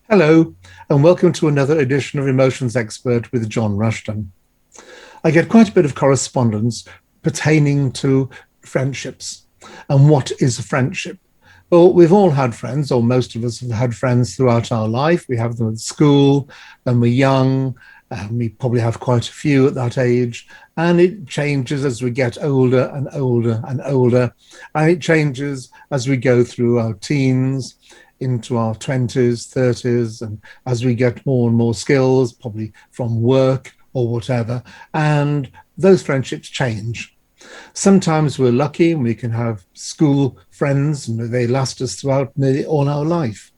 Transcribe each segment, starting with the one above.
Hello, and welcome to another edition of Emotions Expert with John Rushton. I get quite a bit of correspondence pertaining to friendships and what is a friendship. Well, we've all had friends, or most of us have had friends throughout our life. We have them at school when we're young, and we probably have quite a few at that age. And it changes as we get older and older and older. And it changes as we go through our teens, into our 20s, 30s, and as we get more and more skills, probably from work or whatever. And those friendships change. Sometimes we're lucky and we can have school friends and they last us throughout nearly all our life.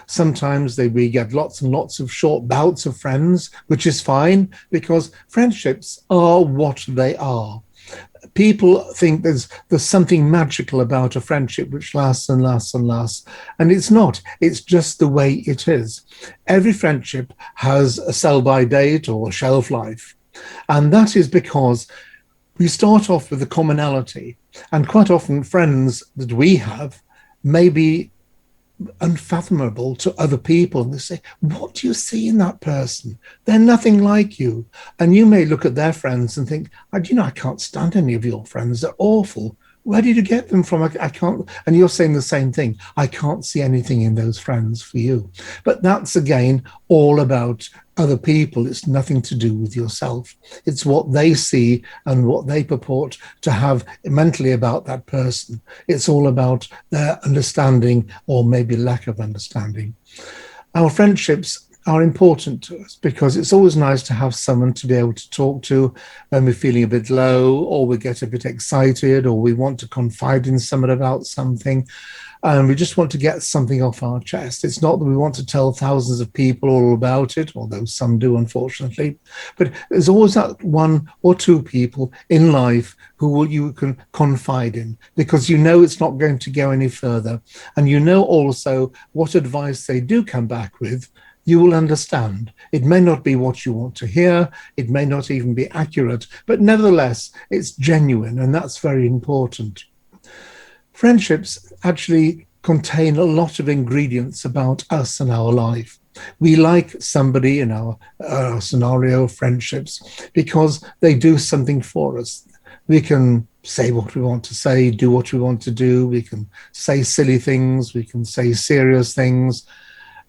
Sometimes we get lots and lots of short bouts of friends, which is fine because friendships are what they are. People think there's something magical about a friendship which lasts and lasts and lasts, and it's not. It's just the way it is. Every friendship has a sell-by date or a shelf life, and that is because we start off with a commonality, and quite often friends that we have may be unfathomable to other people, and they say, what do you see in that person? They're nothing like you. And you may look at their friends and think, I can't stand any of your friends, they're awful. Where did you get them from? I can't. And you're saying the same thing. I can't see anything in those friends for you. But that's again all about other people. It's nothing to do with yourself. It's what they see and what they purport to have mentally about that person. It's all about their understanding or maybe lack of understanding. Our friendships are important to us because it's always nice to have someone to be able to talk to when we're feeling a bit low or we get a bit excited or we want to confide in someone about something and we just want to get something off our chest. It's not that we want to tell thousands of people all about it, although some do, unfortunately, but there's always that one or two people in life who you can confide in because you know it's not going to go any further. And you know also what advice they do come back with, you will understand. It may not be what you want to hear. It may not even be accurate, but nevertheless, it's genuine, and that's very important. Friendships actually contain a lot of ingredients about us and our life. We like somebody in our scenario, friendships, because they do something for us. We can say what we want to say, do what we want to do. We can say silly things. We can say serious things.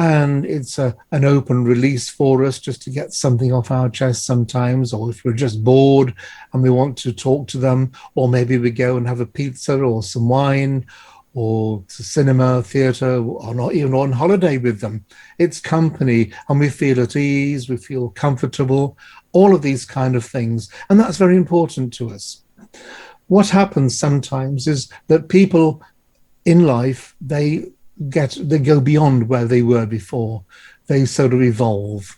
And it's an open release for us just to get something off our chest sometimes, or if we're just bored and we want to talk to them, or maybe we go and have a pizza or some wine or to cinema, theatre, or not even on holiday with them. It's company and we feel at ease, we feel comfortable, all of these kind of things. And that's very important to us. What happens sometimes is that people in life, they go beyond where they were before. They sort of evolve.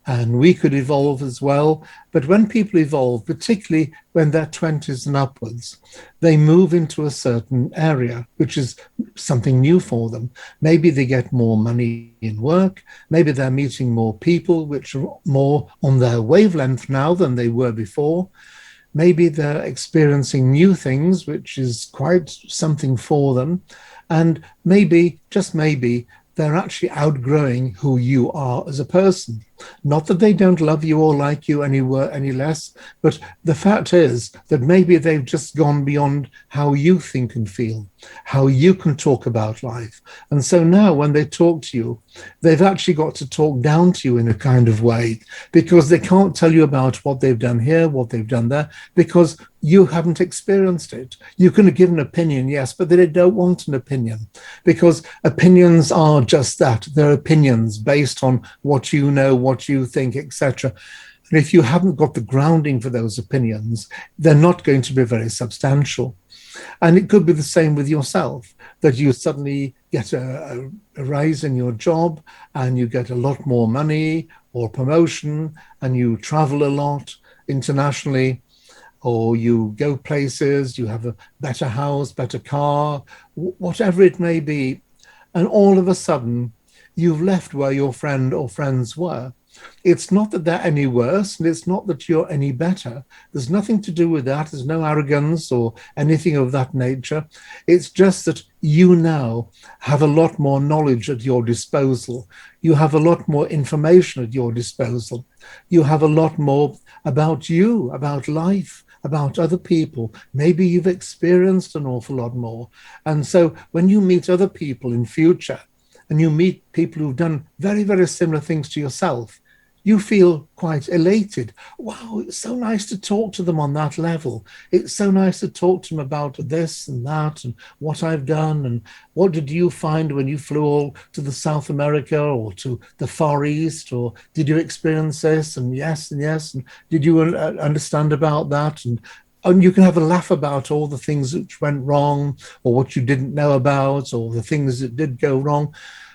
And we could evolve as well. But when people evolve, particularly when they're 20s and upwards, they move into a certain area, which is something new for them. Maybe they get more money in work. Maybe they're meeting more people, which are more on their wavelength now than they were before. Maybe they're experiencing new things, which is quite something for them. And maybe, just maybe, they're actually outgrowing who you are as a person. Not that they don't love you or like you any less, but the fact is that maybe they've just gone beyond how you think and feel, how you can talk about life. And so now when they talk to you, they've actually got to talk down to you in a kind of way because they can't tell you about what they've done here, what they've done there, because you haven't experienced it. You can give an opinion, yes, but they don't want an opinion because opinions are just that. They're opinions based on what you know, what you think, etc. And if you haven't got the grounding for those opinions, they're not going to be very substantial. And it could be the same with yourself, that you suddenly get a rise in your job and you get a lot more money or promotion and you travel a lot internationally, or you go places, you have a better house, better car, whatever it may be. And all of a sudden, you've left where your friend or friends were. It's not that they're any worse, and it's not that you're any better. There's nothing to do with that. There's no arrogance or anything of that nature. It's just that you now have a lot more knowledge at your disposal. You have a lot more information at your disposal. You have a lot more about you, about life, about other people. Maybe you've experienced an awful lot more. And so when you meet other people in future, and you meet people who've done very, very similar things to yourself, you feel quite elated. Wow, it's so nice to talk to them on that level. It's so nice to talk to them about this and that and what I've done. And what did you find when you flew all to the South America or to the Far East? Or did you experience this? And yes, and yes. And did you understand about that? And you can have a laugh about all the things which went wrong or what you didn't know about or the things that did go wrong.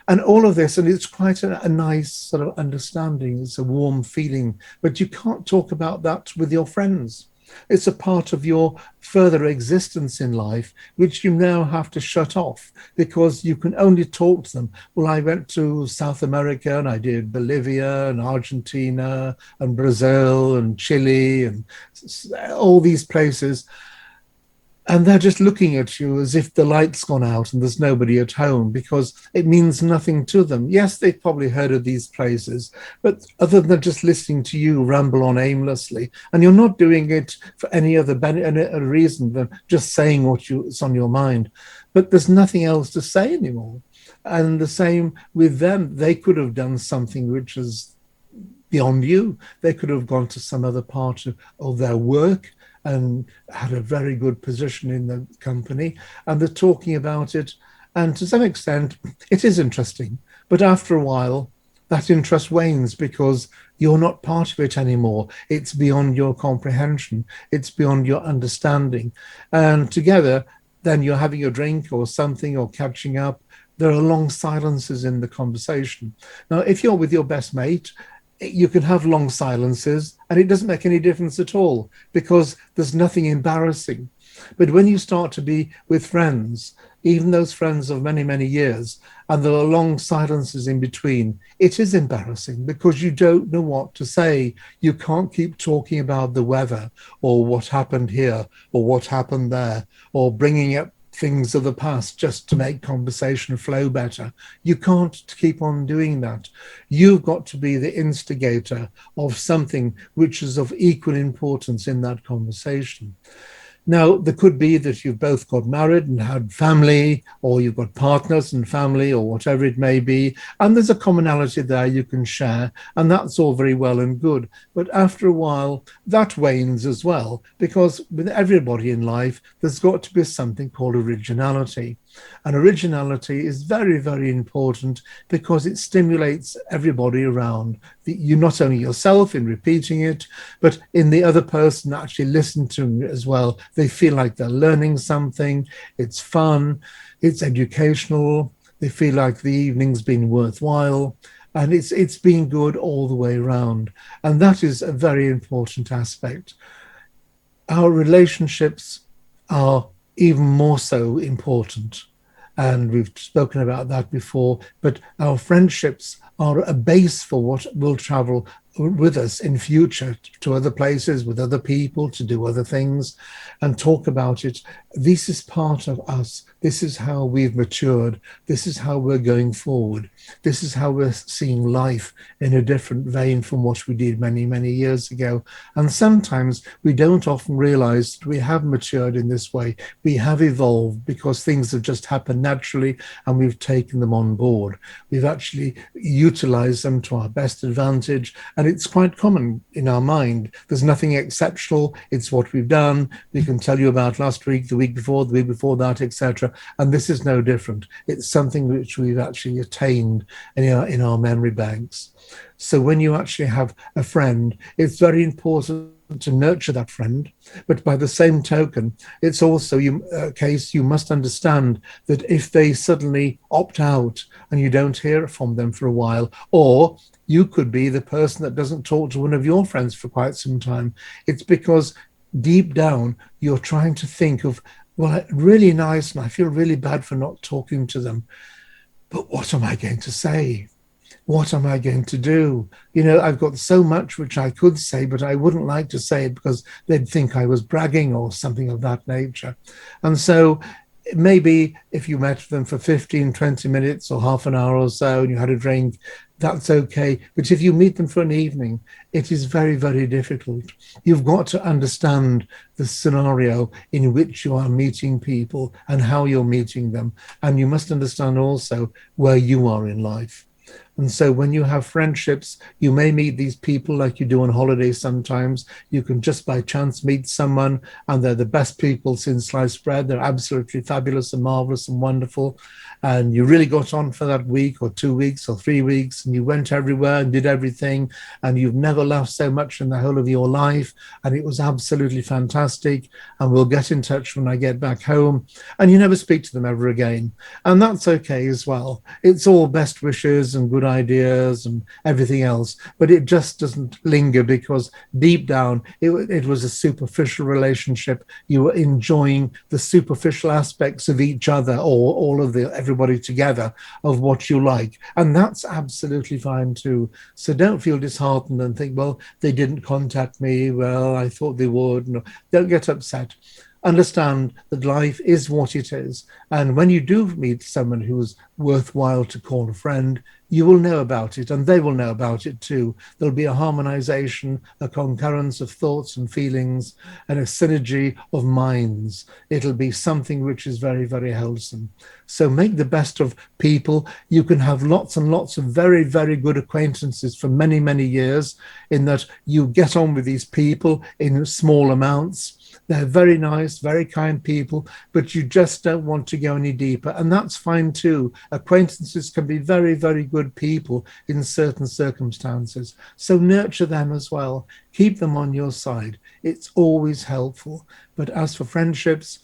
And all of this, and it's quite a nice sort of understanding. It's a warm feeling, but you can't talk about that with your friends. It's a part of your further existence in life, which you now have to shut off because you can only talk to them. Well, I went to South America and I did Bolivia and Argentina and Brazil and Chile and all these places. And they're just looking at you as if the light's gone out and there's nobody at home because it means nothing to them. Yes, they've probably heard of these places, but other than just listening to you ramble on aimlessly, and you're not doing it for any other reason than just saying what's on your mind. But there's nothing else to say anymore. And the same with them. They could have done something which is beyond you. They could have gone to some other part of their work and had a very good position in the company, and they're talking about it. And to some extent, it is interesting. But after a while, that interest wanes because you're not part of it anymore. It's beyond your comprehension. It's beyond your understanding. And together, then you're having a drink or something or catching up. There are long silences in the conversation. Now, if you're with your best mate, you can have long silences and it doesn't make any difference at all because there's nothing embarrassing. But when you start to be with friends, even those friends of many, many years, and there are long silences in between, it is embarrassing because you don't know what to say. You can't keep talking about the weather or what happened here or what happened there or bringing up things of the past just to make conversation flow better. You can't keep on doing that. You've got to be the instigator of something which is of equal importance in that conversation. Now, there could be that you've both got married and had family, or you've got partners and family, or whatever it may be, and there's a commonality there you can share, and that's all very well and good. But after a while, that wanes as well, because with everybody in life, there's got to be something called originality. And originality is very, very important because it stimulates everybody around. You not only yourself in repeating it, but in the other person actually listen to it as well. They feel like they're learning something. It's fun. It's educational. They feel like the evening's been worthwhile. And it's been good all the way around. And that is a very important aspect. Our relationships are even more so important. And we've spoken about that before, but our friendships are a base for what will travel with us in future to other places, with other people, to do other things and talk about it. This is part of us. This is how we've matured. This is how we're going forward. This is how we're seeing life in a different vein from what we did many, many years ago. And sometimes we don't often realize that we have matured in this way. We have evolved because things have just happened naturally and we've taken them on board. We've actually utilized them to our best advantage. And it's quite common in our mind. There's nothing exceptional. It's what we've done. We can tell you about last week, the week before that, etc. And this is no different. It's something which we've actually attained in our memory banks. So when you actually have a friend, it's very important to nurture that friend. But by the same token, it's also a case you must understand that if they suddenly opt out and you don't hear from them for a while, or you could be the person that doesn't talk to one of your friends for quite some time, it's because deep down you're trying to think of, well, really nice, and I feel really bad for not talking to them. But what am I going to say? what am I going to do? You know, I've got so much which I could say, but I wouldn't like to say it because they'd think I was bragging or something of that nature. And so maybe if you met them for 15, 20 minutes or half an hour or so and you had a drink, that's okay. But if you meet them for an evening, it is very, very difficult. You've got to understand the scenario in which you are meeting people and how you're meeting them. And you must understand also where you are in life. And so when you have friendships, you may meet these people like you do on holiday sometimes. You can just by chance meet someone and they're the best people since sliced bread. They're absolutely fabulous and marvelous and wonderful. And you really got on for that week or 2 weeks or 3 weeks and you went everywhere and did everything. And you've never laughed so much in the whole of your life. And it was absolutely fantastic. And we'll get in touch when I get back home. And you never speak to them ever again. And that's okay as well. It's all best wishes and good ideas and everything else, but it just doesn't linger because deep down it was a superficial relationship. You were enjoying the superficial aspects of each other or all of the everybody together of what you like, and that's absolutely fine too. So don't feel disheartened and think, well, they didn't contact me, well, I thought they would. No, don't get upset. Understand that life is what it is. And when you do meet someone who's worthwhile to call a friend, you will know about it and they will know about it too. There'll be a harmonization, a concurrence of thoughts and feelings, and a synergy of minds. It'll be something which is very, very wholesome. So make the best of people. You can have lots and lots of very, very good acquaintances for many, many years, in that you get on with these people in small amounts. They're very nice, very kind people, but you just don't want to go any deeper. And that's fine too. Acquaintances can be very, very good people in certain circumstances. So nurture them as well. Keep them on your side. It's always helpful. But as for friendships,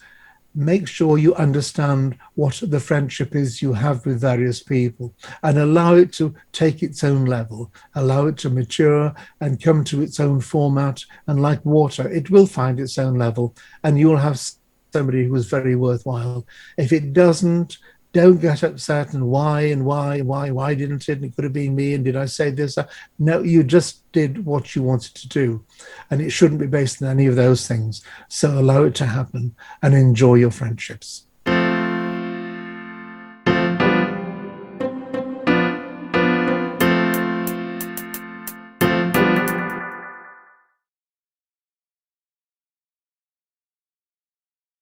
make sure you understand what the friendship is you have with various people and allow it to take its own level, allow it to mature and come to its own format. And like water, it will find its own level and you'll have somebody who is very worthwhile. If it doesn't, don't get upset and why didn't it? And it could have been me. And did I say this? No, you just did what you wanted to do. And it shouldn't be based on any of those things. So allow it to happen and enjoy your friendships.